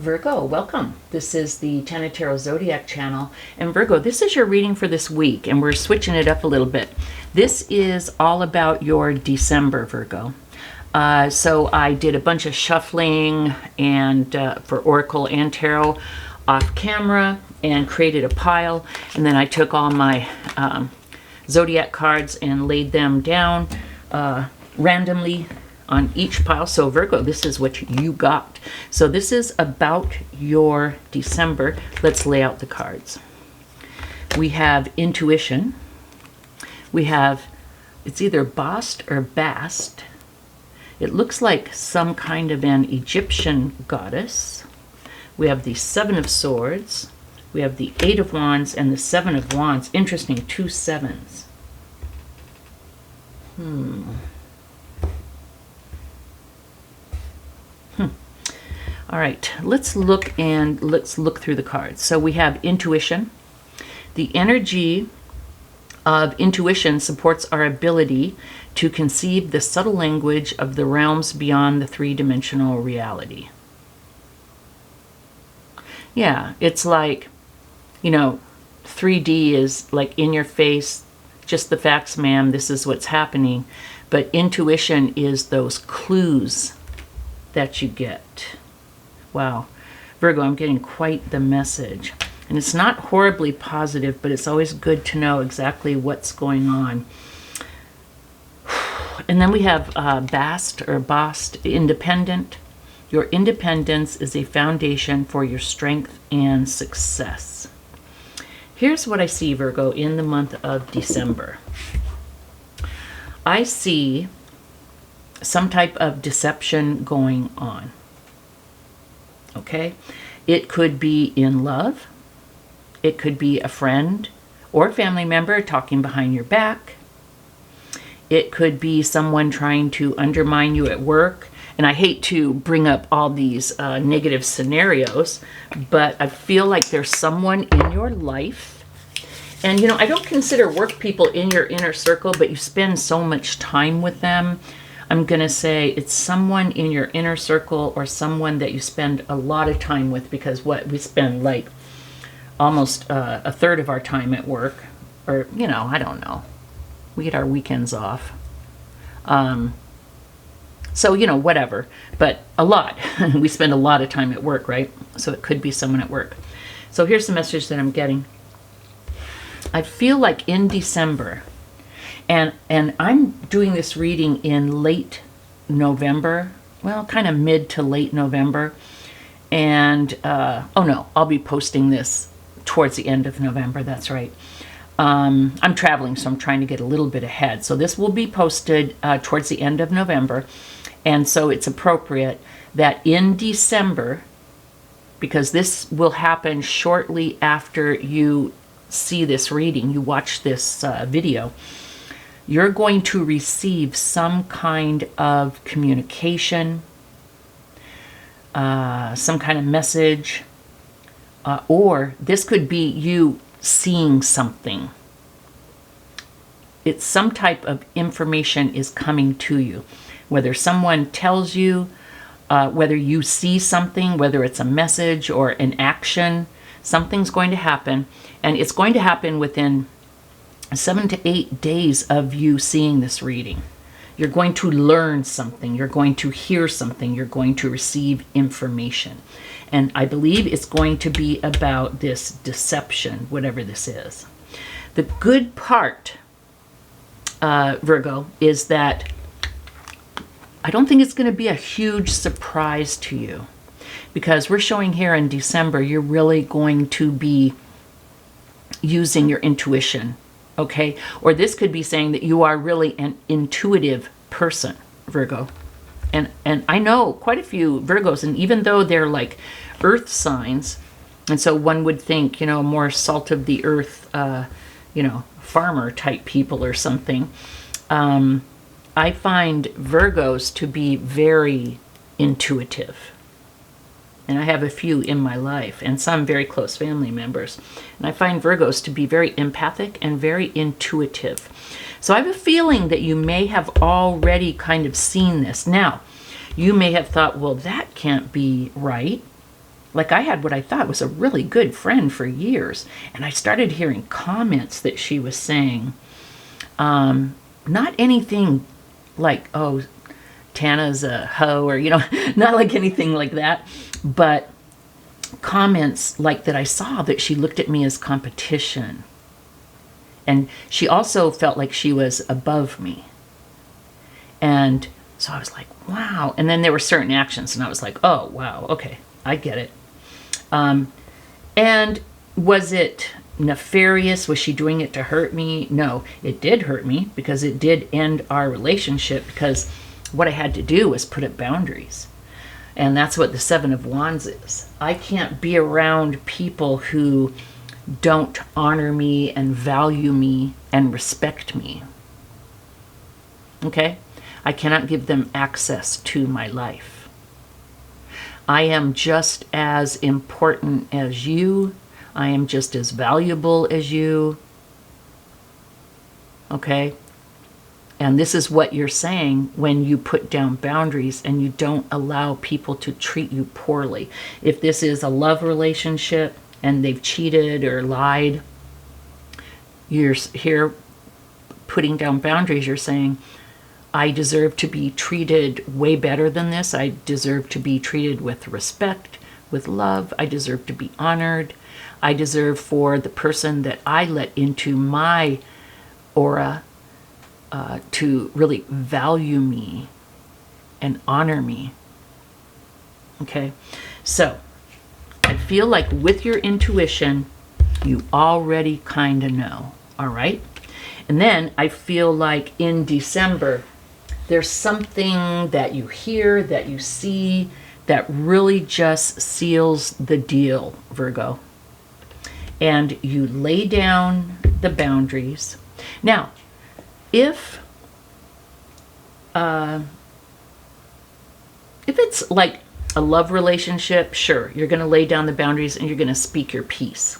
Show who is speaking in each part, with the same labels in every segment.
Speaker 1: Virgo, welcome. This is the Tana Tarot Zodiac channel. And Virgo, this is your reading for this week, and we're switching it up a little bit. This is all about your December, Virgo. So I did a bunch of shuffling and for Oracle and Tarot off camera and created a pile. And then I took all my Zodiac cards and laid them down randomly on each pile. So Virgo, this is what you got. So this is about your December. Let's lay out the cards. We have intuition. We have, it's either Bast or Bast. It looks like some kind of an Egyptian goddess. We have the Seven of Swords. We have the Eight of Wands and the Seven of Wands. Interesting, two sevens. All right, let's look through the cards. So we have intuition. The energy of intuition supports our ability to conceive the subtle language of the realms beyond the three-dimensional reality. Yeah, it's like, you know, 3D is like in your face, just the facts, ma'am, this is what's happening. But intuition is those clues that you get. Wow, Virgo, I'm getting quite the message. And it's not horribly positive, but it's always good to know exactly what's going on. And then we have Bast or Bast, independent. Your independence is a foundation for your strength and success. Here's what I see, Virgo, in the month of December. I see some type of deception going on. Okay? It could be in love. It could be a friend or family member talking behind your back. It could be someone trying to undermine you at work. And I hate to bring up all these negative scenarios, but I feel like there's someone in your life. And, you know, I don't consider work people in your inner circle, but you spend so much time with them. I'm going to say it's someone in your inner circle or someone that you spend a lot of time with, because we spend like almost a third of our time at work, or, you know, I don't know. We get our weekends off. So, you know, whatever, but a lot. We spend a lot of time at work, right? So it could be someone at work. So here's the message that I'm getting. I feel like in December, and I'm doing this reading in late November, well, kind of mid to late November. And, oh no, I'll be posting this towards the end of November, that's right. I'm traveling, so I'm trying to get a little bit ahead. So this will be posted towards the end of November. And so it's appropriate that in December, because this will happen shortly after you see this reading, you watch this video, you're going to receive some kind of communication, some kind of message, or this could be you seeing something. It's some type of information is coming to you. Whether someone tells you, whether you see something, whether it's a message or an action, something's going to happen. And it's going to happen within 7 to 8 days of you seeing this reading. You're going to learn something. You're going to hear something. You're going to receive information. And I believe it's going to be about this deception, whatever this is. The good part, Virgo, is that I don't think it's going to be a huge surprise to you, because we're showing here in December, you're really going to be using your intuition, okay? Or this could be saying that you are really an intuitive person, Virgo. And I know quite a few Virgos, and even though they're like earth signs, and so one would think, you know, more salt of the earth, you know, farmer type people or something, I find Virgos to be very intuitive. And I have a few in my life and some very close family members. And I find Virgos to be very empathic and very intuitive. So I have a feeling that you may have already kind of seen this. Now, you may have thought, well, that can't be right. like I had what I thought was a really good friend for years, and I started hearing comments that she was saying, not anything like, oh, Tana's a hoe, or, not like anything like that, but comments like that I saw that she looked at me as competition. And she also felt like she was above me. And so I was like, wow. And then there were certain actions, and I was like, oh, wow, okay, I get it. And was it nefarious? Was she doing it to hurt me? No, it did hurt me because it did end our relationship, because what I had to do was put up boundaries. And that's what the Seven of Wands is. I can't be around people who don't honor me and value me and respect me. Okay? I cannot give them access to my life. I am just as important as you. I am just as valuable as you. Okay? And this is what you're saying when you put down boundaries and you don't allow people to treat you poorly. If this is a love relationship and they've cheated or lied, you're here putting down boundaries. You're saying, I deserve to be treated way better than this. I deserve to be treated with respect, with love. I deserve to be honored. I deserve for the person that I let into my aura to really value me and honor me. Okay? So, I feel like with your intuition, you already kind of know. All right? And then I feel like in December, there's something that you hear, that you see, that really just seals the deal, Virgo. And you lay down the boundaries. Now, if it's like a love relationship, sure, you're going to lay down the boundaries and you're going to speak your piece.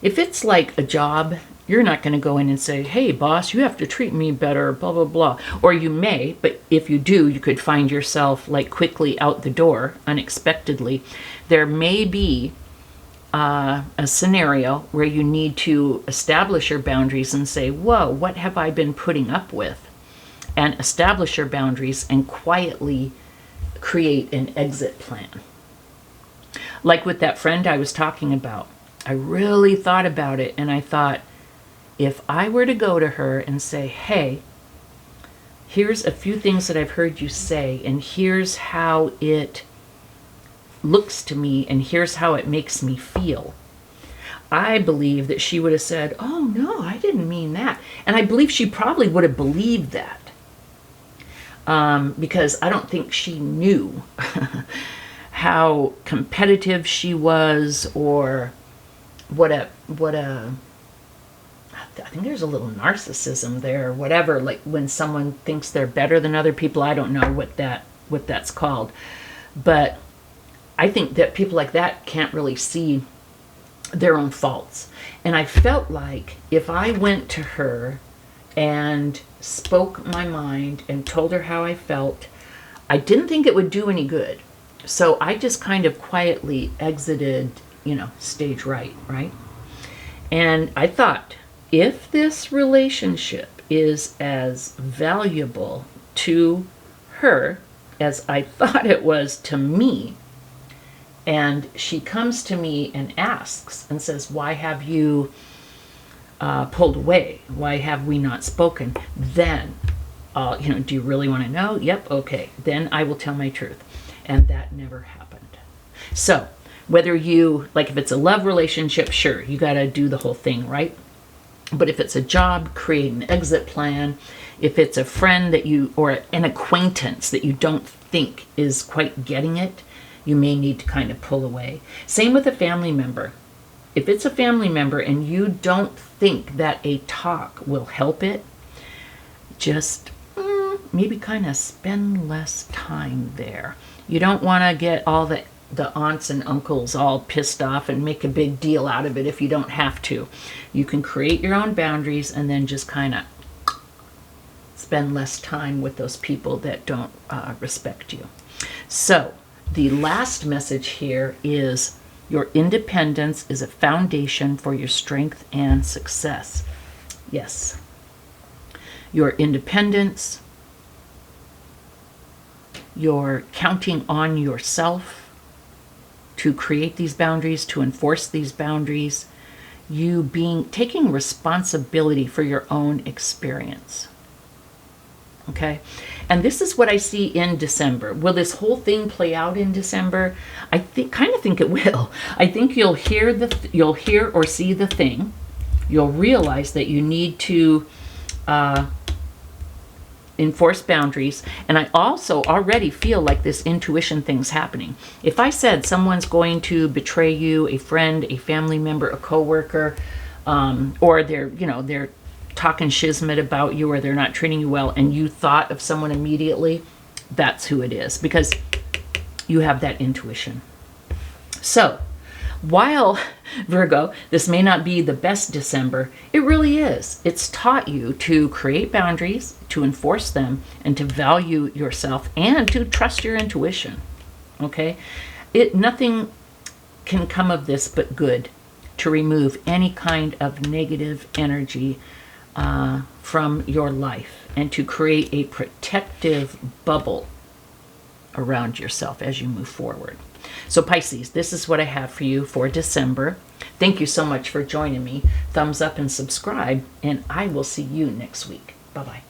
Speaker 1: If it's like a job, you're not going to go in and say, hey, boss, you have to treat me better, blah, blah, blah. Or you may, but if you do, you could find yourself like quickly out the door unexpectedly. There may be a scenario where you need to establish your boundaries and say, whoa, what have I been putting up with? And establish your boundaries and quietly create an exit plan. Like with that friend I was talking about, I really thought about it, and I thought, if I were to go to her and say, hey, here's a few things that I've heard you say, and here's how it looks to me, and here's how it makes me feel, I believe that she would have said, oh, no, I didn't mean that. And I believe she probably would have believed that. Because I don't think she knew how competitive she was, or what a I think there's a little narcissism there, or whatever, like when someone thinks they're better than other people. I don't know what that's called. But I think that people like that can't really see their own faults. And I felt like if I went to her and spoke my mind and told her how I felt, I didn't think it would do any good. So I just kind of quietly exited, stage right? And I thought, if this relationship is as valuable to her as I thought it was to me, and she comes to me and asks and says, why have you pulled away? Why have we not spoken? Then, do you really want to know? Yep, okay. Then I will tell my truth. And that never happened. So, whether if it's a love relationship, sure, you got to do the whole thing, right? But if it's a job, create an exit plan. If it's a friend or an acquaintance that you don't think is quite getting it, you may need to kind of pull away. Same with a family member. If it's a family member and you don't think that a talk will help it, just maybe kind of spend less time there. You don't want to get all the aunts and uncles all pissed off and make a big deal out of it if you don't have to. You can create your own boundaries and then just kind of spend less time with those people that don't respect you. So, the last message here is your independence is a foundation for your strength and success. Yes. Your independence, you're counting on yourself to create these boundaries, to enforce these boundaries, you taking responsibility for your own experience. Okay? And this is what I see in December. Will this whole thing play out in December? I kind of think it will. I think you'll hear or see the thing. You'll realize that you need to enforce boundaries. And I also already feel like this intuition thing's happening. If I said someone's going to betray you, a friend, a family member, a coworker, or they're talking shizmet about you, or they're not treating you well, and you thought of someone immediately, that's who it is, because you have that intuition. So while, Virgo, this may not be the best December, it really is. It's taught you to create boundaries, to enforce them, and to value yourself, and to trust your intuition. Okay? Nothing can come of this but good, to remove any kind of negative energy from your life, and to create a protective bubble around yourself as you move forward. So Pisces, this is what I have for you for December. Thank you so much for joining me. Thumbs up and subscribe, and I will see you next week. Bye-bye.